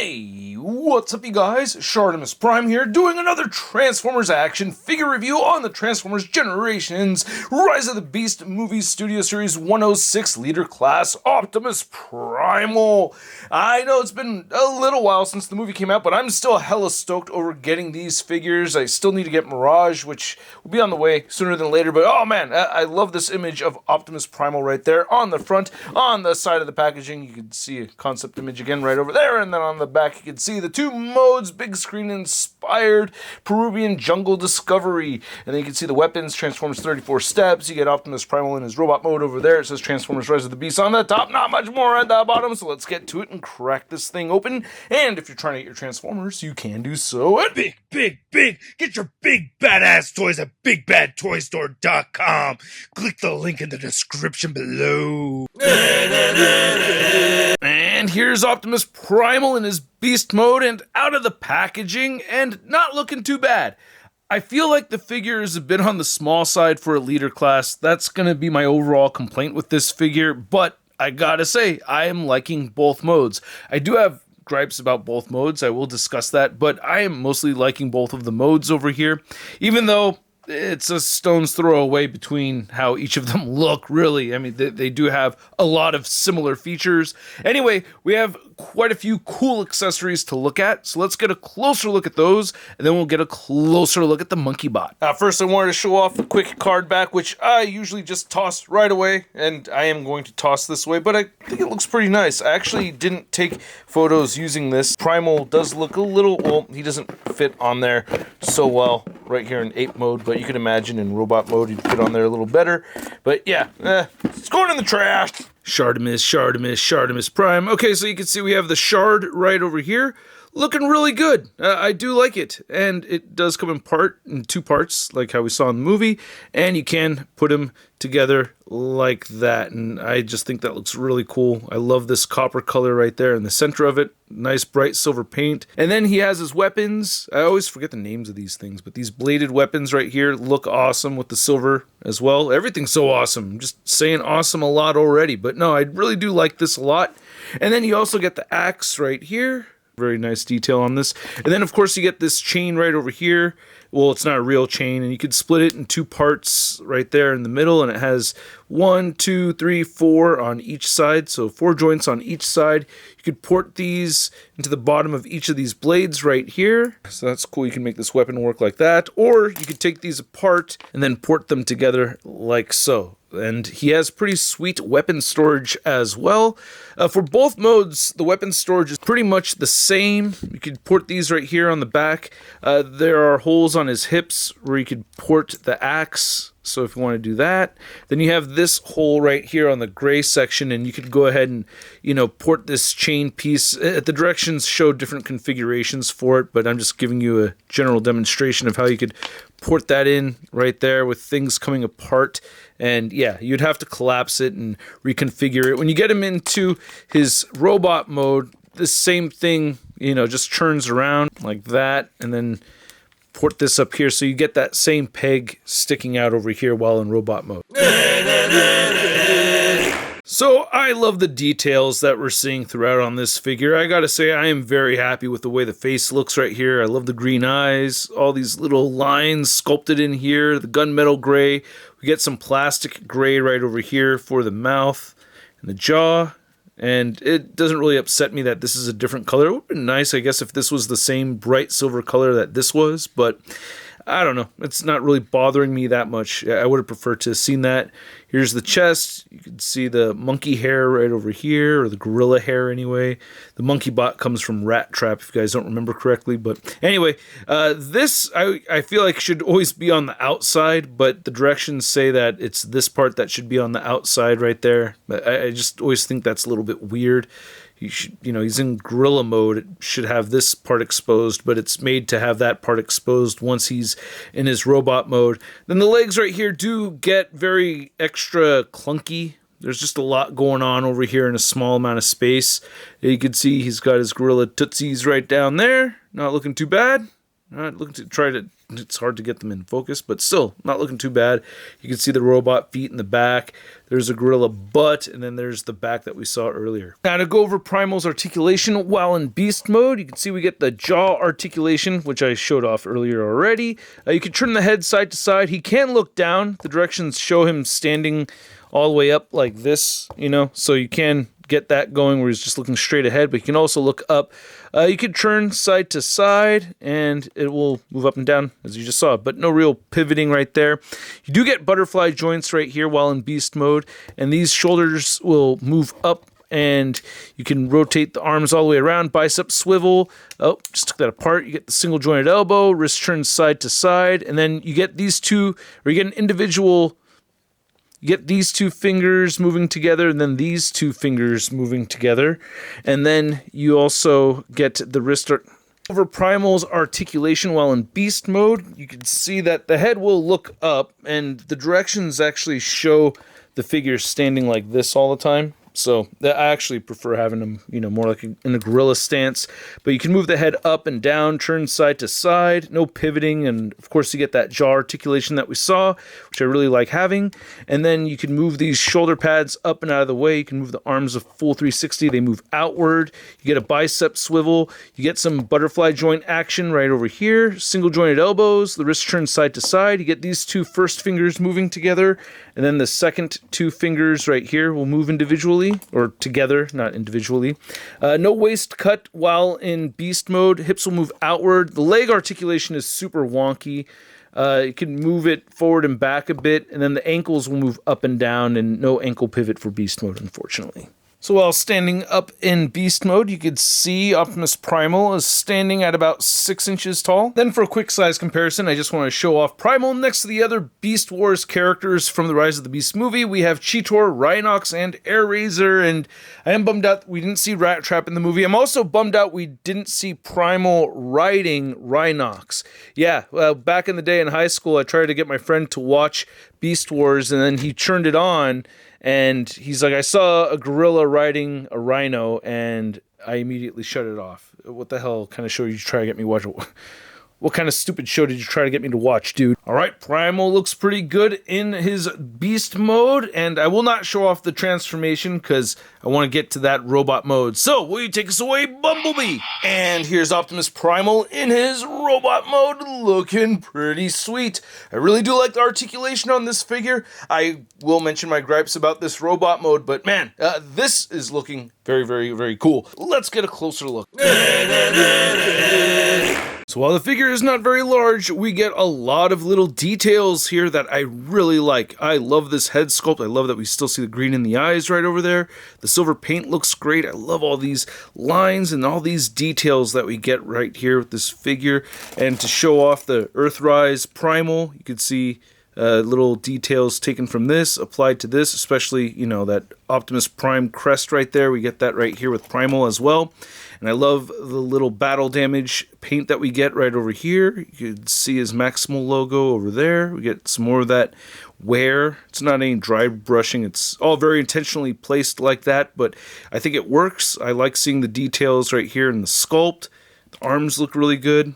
Hey, what's up you guys? ShartimusPrime here, doing another Transformers action figure review on the Transformers Generations Rise of the Beast movie studio series 106 leader class Optimus Primal. I know it's been a little while since the movie came out, but I'm still hella stoked over getting these figures. I still need to get Mirage, which will be on the way sooner than later, but oh man, I love this image of Optimus Primal right there on the front. On the side of the packaging, you can see a concept image again right over there, and then on the back you can see the two modes, big screen inspired Peruvian jungle discovery, and then you can see the weapons, Transformers 34 steps. You get Optimus Primal in his robot mode over there. It says Transformers Rise of the Beasts on the top, not much more at the bottom, so let's get to it and crack this thing open. And if you're trying to get your Transformers, you can do so at Big, get your big badass toys at BigBadToyStore.com. Click the link in the description below. And here's Optimus Primal in his beast mode and out of the packaging and not looking too bad. I feel like the figure is a bit on the small side for a leader class. That's going to be my overall complaint with this figure, but I gotta say, I am liking both modes. I do have gripes about both modes, I will discuss that, but I am mostly liking both of the modes over here, even though it's a stone's throw away between how each of them look, really. I mean, they do have a lot of similar features. Anyway, we have quite a few cool accessories to look at, so let's get a closer look at those, and then we'll get a closer look at the monkey bot. First, I wanted to show off a quick card back, which I usually just toss right away, and I am going to toss this way, but I think it looks pretty nice. I actually didn't take photos using this. Primal does look a little, well, he doesn't fit on there so well right here in ape mode, but you can imagine in robot mode he'd fit on there a little better. But yeah, it's going in the trash. Shartimus Prime. Okay, so you can see we have the shard right over here. Looking really good. I do like it. And it does come in two parts, like how we saw in the movie. And you can put them together like that. And I just think that looks really cool. I love this copper color right there in the center of it. Nice bright silver paint. And then he has his weapons. I always forget the names of these things, but these bladed weapons right here look awesome with the silver as well. Everything's so awesome. I'm just saying awesome a lot already. But no, I really do like this a lot. And then you also get the axe right here. Very nice detail on this. And then, of course, you get this chain right over here. Well, it's not a real chain, and you could split it in two parts right there in the middle, and it has 1, 2, 3, 4 on each side, so 4 joints on each side. You could port these into the bottom of each of these blades right here. So that's cool. You can make this weapon work like that, or you could take these apart and then port them together like so. And he has pretty sweet weapon storage as well. For both modes, the weapon storage is pretty much the same. You could port these right here on the back. There are holes on his hips where you could port the axe. So if you want to do that, then you have this hole right here on the gray section, and you could go ahead and, port this chain piece. The directions show different configurations for it, but I'm just giving you a general demonstration of how you could port that in right there with things coming apart. And yeah, you'd have to collapse it and reconfigure it. When you get him into his robot mode, the same thing, just turns around like that, and then port this up here so you get that same peg sticking out over here while in robot mode. So I love the details that we're seeing throughout on this figure. I gotta say, I am very happy with the way the face looks right here. I love the green eyes, all these little lines sculpted in here, the gunmetal gray. We get some plastic gray right over here for the mouth and the jaw. And it doesn't really upset me that this is a different color. It would have been nice, I guess, if this was the same bright silver color that this was, but I don't know. It's not really bothering me that much. I would have preferred to have seen that. Here's the chest. You can see the monkey hair right over here, or the gorilla hair anyway. The monkey bot comes from Rat Trap, if you guys don't remember correctly. But anyway, this I feel like should always be on the outside, but the directions say that it's this part that should be on the outside right there. But I just always think that's a little bit weird. He should, he's in gorilla mode. It should have this part exposed, but it's made to have that part exposed once he's in his robot mode. Then the legs right here do get very extra clunky. There's just a lot going on over here in a small amount of space. You can see he's got his gorilla tootsies right down there. Not looking too bad. Not looking to try to it's hard to get them in focus, but still not looking too bad. You can see the robot feet in the back. There's a gorilla butt, and then there's the back that we saw earlier. Now to go over Primal's articulation while in beast mode, you can see we get the jaw articulation, which I showed off earlier already. You can turn the head side to side. He can look down. The directions show him standing all the way up like this, you know, so you can get that going where he's just looking straight ahead, but you can also look up. You can turn side to side and it will move up and down as you just saw, but no real pivoting right there. You do get butterfly joints right here while in beast mode, and these shoulders will move up and you can rotate the arms all the way around, bicep swivel. Oh, just took that apart. You get the single jointed elbow, wrist turns side to side, and then you get these two, or you get an individual. You get these two fingers moving together, and then these two fingers moving together. And then you also get the wrist. Over Primal's articulation while in beast mode, you can see that the head will look up, and the directions actually show the figure standing like this all the time. So I actually prefer having them, you know, more like in a gorilla stance. But you can move the head up and down, turn side to side, no pivoting, and of course you get that jaw articulation that we saw, which I really like having. And then you can move these shoulder pads up and out of the way. You can move the arms a full 360. They move outward. You get a bicep swivel. You get some butterfly joint action right over here. Single jointed elbows. The wrist turns side to side. You get these two first fingers moving together, and then the second two fingers right here will move individually, or together, not individually. No waist cut while in beast mode. Hips will move outward. The leg articulation is super wonky. You can move it forward and back a bit, and then the ankles will move up and down, and no ankle pivot for beast mode, unfortunately. So while standing up in beast mode, you could see Optimus Primal is standing at about 6 inches tall. Then for a quick size comparison, I just want to show off Primal next to the other Beast Wars characters from the Rise of the Beast movie. We have Cheetor, Rhinox, and Air Razor, and I am bummed out we didn't see Rat Trap in the movie. I'm also bummed out we didn't see Primal riding Rhinox. Yeah, back in the day in high school, I tried to get my friend to watch Beast Wars, and then he turned it on, and he's like, I saw a gorilla riding a rhino, and I immediately shut it off. What the hell kind of show did you try to get me to watch? What kind of stupid show did you try to get me to watch, dude? All right, Primal looks pretty good in his beast mode, and I will not show off the transformation because I want to get to that robot mode. So, will you take us away, Bumblebee? And here's Optimus Primal in his robot mode, looking pretty sweet. I really do like the articulation on this figure. I will mention my gripes about this robot mode, but man, this is looking very, very, very cool. Let's get a closer look. So while the figure is not very large, we get a lot of little details here that I really like. I love this head sculpt. I love that we still see the green in the eyes right over there. The silver paint looks great. I love all these lines and all these details that we get right here with this figure. And to show off the Earthrise Primal, you can see little details taken from this, applied to this, especially, you know, that Optimus Prime crest right there. We get that right here with Primal as well. And I love the little battle damage paint that we get right over here. You can see his Maximal logo over there. We get some more of that wear. It's not any dry brushing. It's all very intentionally placed like that, but I think it works. I like seeing the details right here in the sculpt. The arms look really good.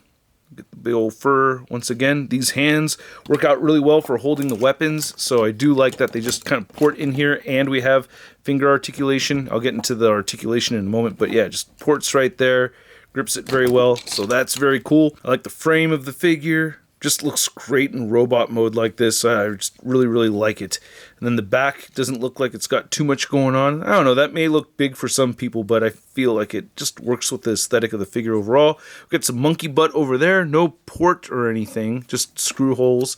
Get the big old fur. Once again, these hands work out really well for holding the weapons, so I do like that they just kind of port in here, and we have finger articulation. I'll get into the articulation in a moment, but yeah, just ports right there, grips it very well, so that's very cool. I like the frame of the figure. Just looks great in robot mode like this. I just really, really like it. And then the back doesn't look like it's got too much going on. I don't know, that may look big for some people, but I feel like it just works with the aesthetic of the figure overall. We got some monkey butt over there, no port or anything, just screw holes.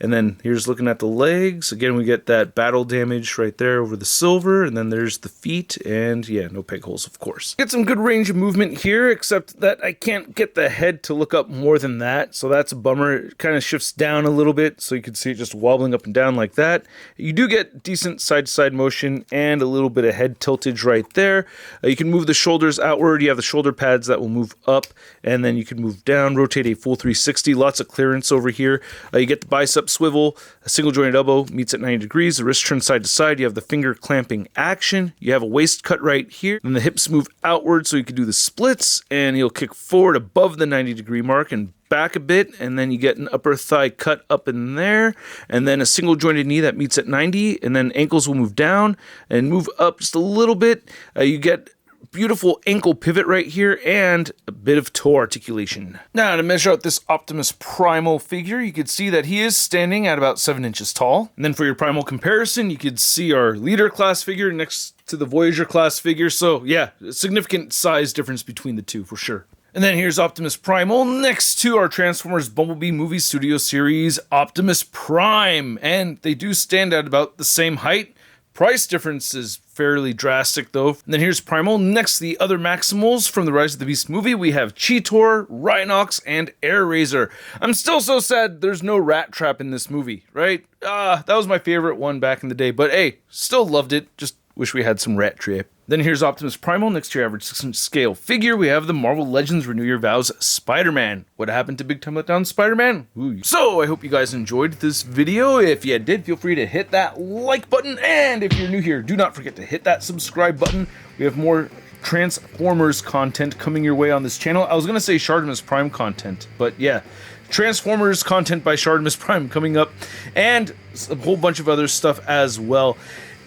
And then here's looking at the legs. Again, we get that battle damage right there over the silver, and then there's the feet, and yeah, no peg holes, of course. Get some good range of movement here, except that I can't get the head to look up more than that, so that's a bummer. It kind of shifts down a little bit, so you can see it just wobbling up and down like that. You do get decent side-to-side motion and a little bit of head tiltage right there. You can move the shoulders outward. You have the shoulder pads that will move up, and then you can move down, rotate a full 360. Lots of clearance over here. You get the bicep swivel, a single jointed elbow meets at 90 degrees, the wrist turns side to side. You have the finger clamping action. You have a waist cut right here, and the hips move outward so you can do the splits, and he'll kick forward above the 90-degree mark and back a bit, and then you get an upper thigh cut up in there, and then a single jointed knee that meets at 90, and then ankles will move down and move up just a little bit. You get beautiful ankle pivot right here and a bit of toe articulation. Now, to measure out this Optimus Primal figure, you could see that he is standing at about 7 inches tall. And then for your Primal comparison, you could see our Leader class figure next to the Voyager class figure. So yeah, a significant size difference between the two for sure. And then here's Optimus Primal next to our Transformers Bumblebee movie studio series Optimus Prime. And they do stand at about the same height. Price difference is fairly drastic though. And then here's Primal next to the other Maximals from the Rise of the Beast movie. We have Cheetor, Rhinox, and Air Razor. I'm still so sad there's no Rat Trap in this movie, right? That was my favorite one back in the day, but hey, still loved it. Just wish we had some Rat Trap. Then here's Optimus Primal next to your average 6-inch scale figure. We have the Marvel Legends Renew Your Vows Spider-Man. What happened to Big Time Letdown Spider-Man? Ooh. So I hope you guys enjoyed this video. If you did, feel free to hit that like button. And if you're new here, do not forget to hit that subscribe button. We have more Transformers content coming your way on this channel. I was going to say ShartimusPrime content, but yeah. Transformers content by ShartimusPrime coming up. And a whole bunch of other stuff as well.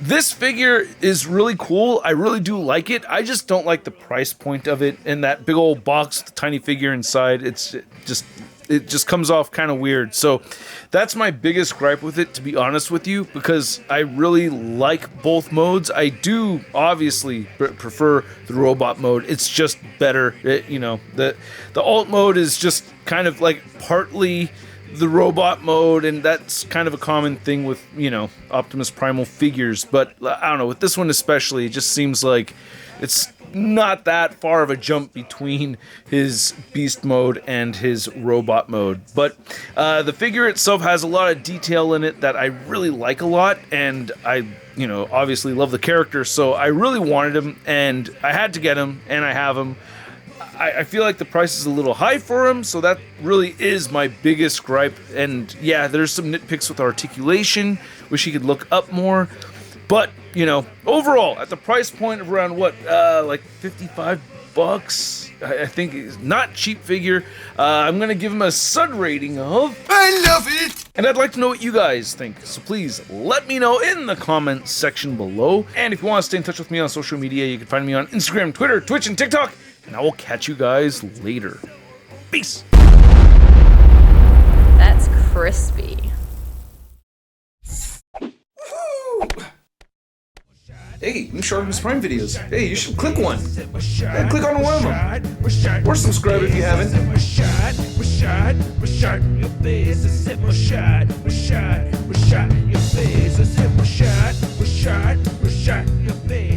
This figure is really cool. I really do like it. I just don't like the price point of it and that big old box with the tiny figure inside. It just comes off kind of weird. So that's my biggest gripe with it, to be honest with you, because I really like both modes. I do obviously prefer the robot mode. It's just better. The alt mode is just kind of like partly the robot mode, and that's kind of a common thing with, Optimus Primal figures, but I don't know, with this one especially, it just seems like it's not that far of a jump between his beast mode and his robot mode. But the figure itself has a lot of detail in it that I really like a lot, and I obviously love the character, so I really wanted him, and I had to get him, and I have him. I feel like the price is a little high for him, so that really is my biggest gripe. And yeah, there's some nitpicks with articulation. Wish he could look up more. But, overall, at the price point of around like $55, I think it's not cheap figure. I'm going to give him a Sud rating of... I love it! And I'd like to know what you guys think, so please let me know in the comments section below. And if you want to stay in touch with me on social media, you can find me on Instagram, Twitter, Twitch, and TikTok. And I will catch you guys later. Peace! That's crispy. Woo! Hey, new ShartimusPrime videos. Hey, you should click one. Yeah, click on one of them. Or subscribe if you haven't. Your face.